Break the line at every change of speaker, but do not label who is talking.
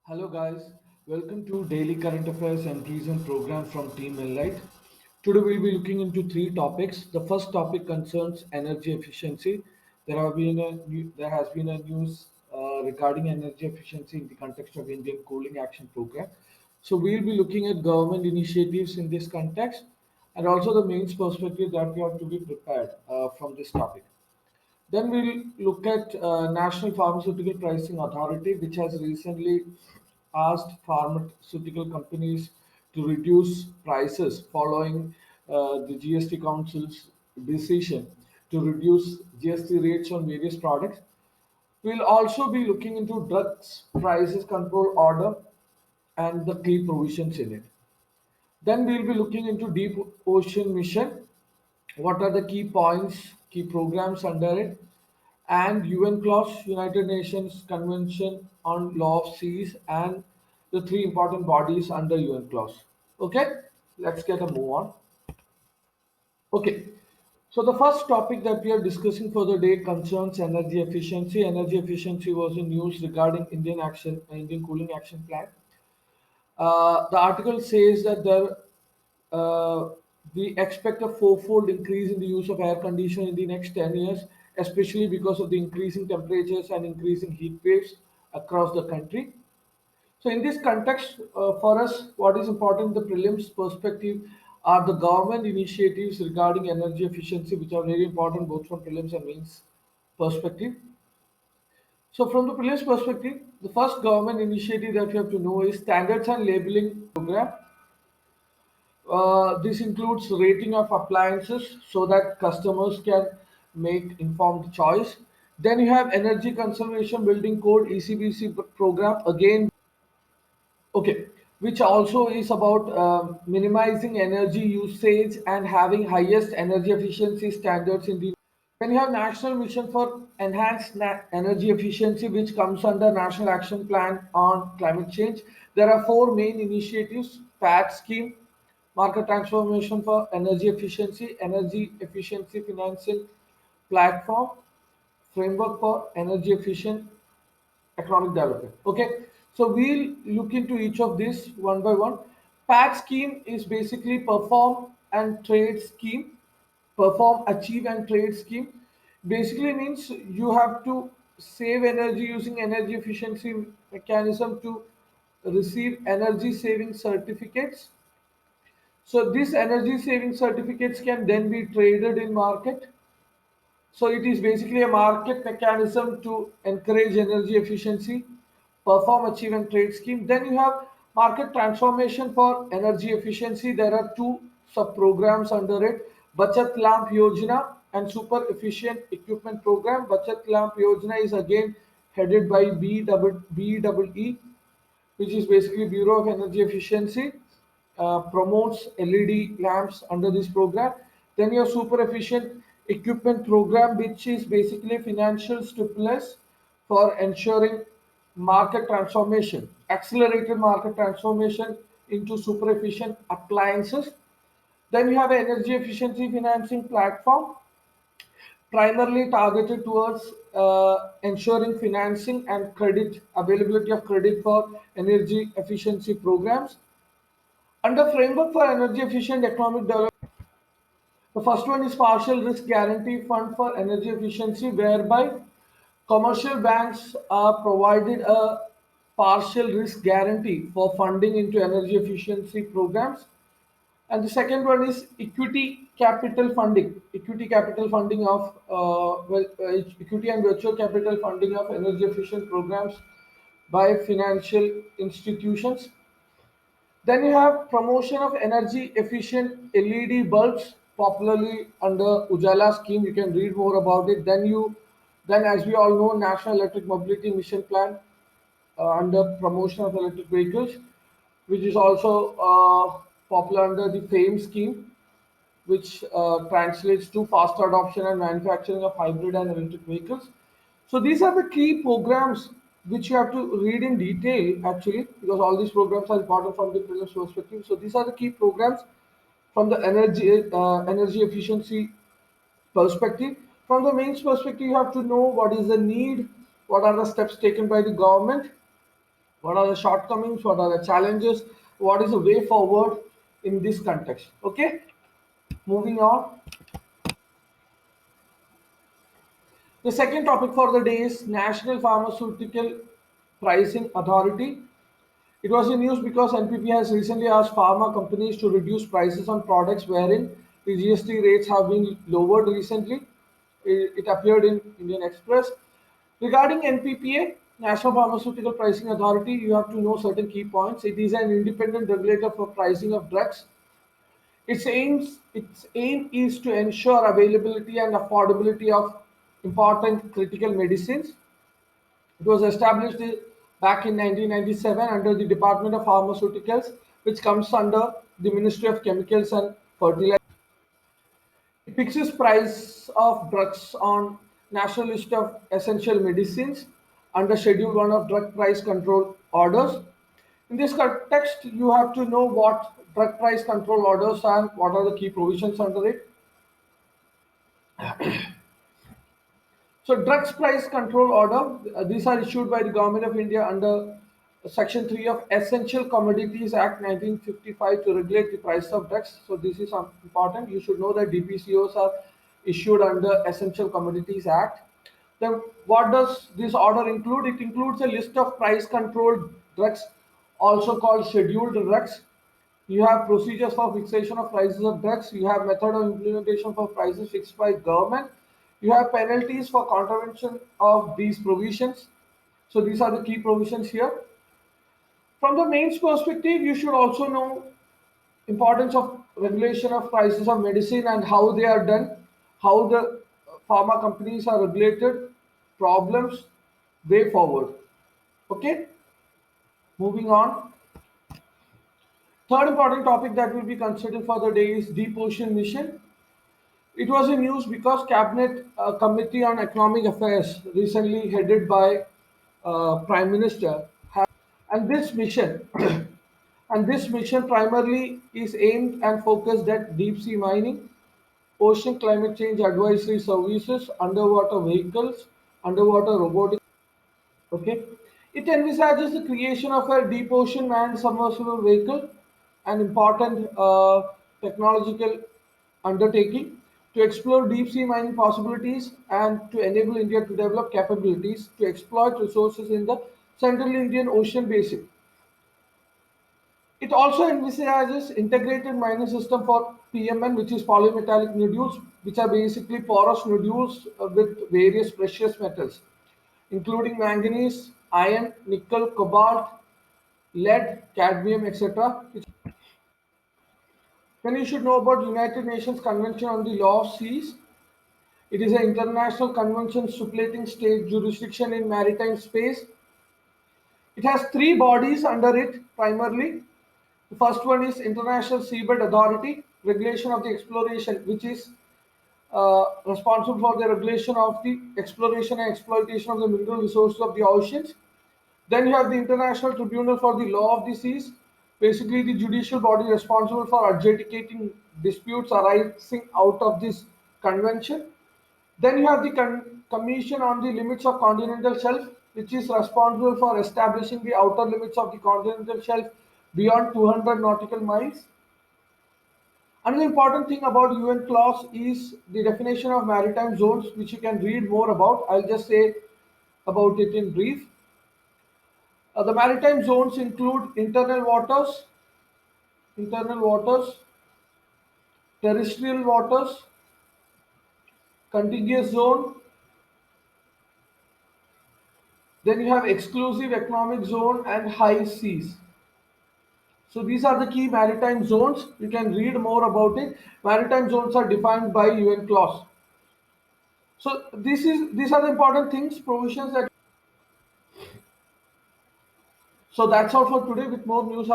Hello guys, welcome to Daily Current Affairs Entries and Program from Team Enlight. Today we'll be looking into three topics. The first topic concerns energy efficiency. There has been a news regarding energy efficiency in the context of Indian Cooling Action Program. So we'll be looking at government initiatives in this context and also the main perspective that we have to be prepared from this topic. Then we'll look at National Pharmaceutical Pricing Authority, which has recently asked pharmaceutical companies to reduce prices following the GST Council's decision to reduce GST rates on various products. We'll also be looking into drugs prices control order and the key provisions in it. Then we'll be looking into Deep Ocean Mission. What are the key points, key programs under it? And UNCLOS, United Nations Convention on Law of Seas, and the three important bodies under UNCLOS. Okay, let's get a move on. Okay, so the first topic that we are discussing for the day concerns energy efficiency. Energy efficiency was in news regarding Indian Cooling Action Plan. The article says that we expect a fourfold increase in the use of air conditioning in the next 10 years, especially because of the increasing temperatures and increasing heat waves across the country. So, in this context, for us, what is important, the prelims perspective, are the government initiatives regarding energy efficiency, which are very important both from prelims and mains perspective. So, from the prelims perspective, the first government initiative that you have to know is Standards and Labeling Program. This includes rating of appliances so that customers can make informed choice. Then you have Energy Conservation Building Code ECBC program again, okay, which also is about minimizing energy usage and having highest energy efficiency standards in the. Then you have National Mission for Enhanced Energy Efficiency, which comes under National Action Plan on Climate Change. There are four main initiatives: PAT scheme, Market Transformation for Energy Efficiency Financing Platform, Framework for Energy Efficient Economic Development. Okay, so we'll look into each of these one by one. PAT scheme is basically and trade scheme perform, achieve, and trade scheme. Basically means you have to save energy using energy efficiency mechanism to receive energy saving certificates. So these energy saving certificates can then be traded in market. So it is basically a market mechanism to encourage energy efficiency, perform, achieve, and trade scheme. Then you have market transformation for energy efficiency. There are two sub programs under it: Bachat Lamp Yojana and Super Efficient Equipment Program. Bachat Lamp Yojana is again headed by BEE, which is basically Bureau of Energy Efficiency, promotes LED lamps under this program. Then your super efficient equipment program, which is basically financial stimulus for ensuring market transformation, accelerated market transformation into super efficient appliances. Then you have an energy efficiency financing platform primarily targeted towards ensuring financing and credit availability of credit for energy efficiency programs. Under Framework for Energy Efficient Economic Development, the first one is Partial Risk Guarantee Fund for Energy Efficiency, whereby commercial banks are provided a partial risk guarantee for funding into energy efficiency programs. And the second one is equity capital funding of equity and virtual capital funding of energy efficient programs by financial institutions. Then you have promotion of energy efficient LED bulbs, popularly under Ujala scheme. You can read more about it. Then as we all know, National Electric Mobility Mission Plan under promotion of electric vehicles, which is also popular under the FAME scheme, which translates to faster adoption and manufacturing of hybrid and electric vehicles. So these are the key programs which you have to read in detail actually, because all these programs are important from the business perspective. So these are the key programs from the energy efficiency perspective. From the mains perspective, you have to know what is the need, what are the steps taken by the government, What are the shortcomings? What are the challenges? What is the way forward in this context? Okay, moving on. The second topic for the day is National Pharmaceutical Pricing Authority. It was in news because NPP has recently asked pharma companies to reduce prices on products wherein the GST rates have been lowered recently. It appeared in Indian Express. Regarding NPPA, National Pharmaceutical Pricing Authority, you have to know certain key points. It is an independent regulator for pricing of drugs. Its aim is to ensure availability and affordability of important critical medicines. It was established back in 1997 under the Department of Pharmaceuticals, which comes under the Ministry of Chemicals and Fertilizers. It fixes price of drugs on national list of essential medicines under Schedule 1 of Drug Price Control Orders. In this context, you have to know what drug price control orders are, what are the key provisions under it. So drugs price control order, these are issued by the Government of India under Section 3 of Essential Commodities Act 1955 to regulate the price of drugs. So this is important. You should know that DPCOs are issued under Essential Commodities Act. Then what does this order include? It includes a list of price controlled drugs, also called scheduled drugs. You have procedures for fixation of prices of drugs. You have method of implementation for prices fixed by government. You have penalties for contravention of these provisions. So these are the key provisions here. From the mains perspective, you should also know importance of regulation of prices of medicine and how they are done, how the pharma companies are regulated, problems, way forward. Okay, moving on. Third important topic that will be considered for the day is Deep Ocean Mission. It was in news because Cabinet Committee on Economic Affairs, recently headed by Prime Minister, and this mission and this mission primarily is aimed and focused at deep sea mining, ocean climate change advisory services, underwater vehicles, underwater robotics. Okay. It envisages the creation of a deep ocean manned submersible vehicle, an important technological undertaking to explore deep sea mining possibilities and to enable India to develop capabilities to exploit resources in the Central Indian Ocean basin. It also envisages integrated mining system for PMN, which is polymetallic nodules, which are basically porous nodules with various precious metals, including manganese, iron, nickel, cobalt, lead, cadmium, etc. Then you should know about United Nations Convention on the Law of Seas. It is an international convention stipulating state jurisdiction in maritime space. It has three bodies under it primarily. The first one is International Seabed Authority, regulation of the exploration, which is responsible for the regulation of the exploration and exploitation of the mineral resources of the oceans. Then you have the International Tribunal for the Law of the Seas, basically the judicial body responsible for adjudicating disputes arising out of this convention. Then you have the Commission on the Limits of Continental Shelf, which is responsible for establishing the outer limits of the continental shelf beyond 200 nautical miles. Another important thing about UN clause is the definition of maritime zones, which you can read more about. I'll just say about it in brief. The maritime zones include internal waters, terrestrial waters, contiguous zone. Then you have exclusive economic zone and high seas. So these are the key maritime zones. You can read more about it. Maritime zones are defined by UN clause. So these are the important things, provisions that. So that's all for today. With more news.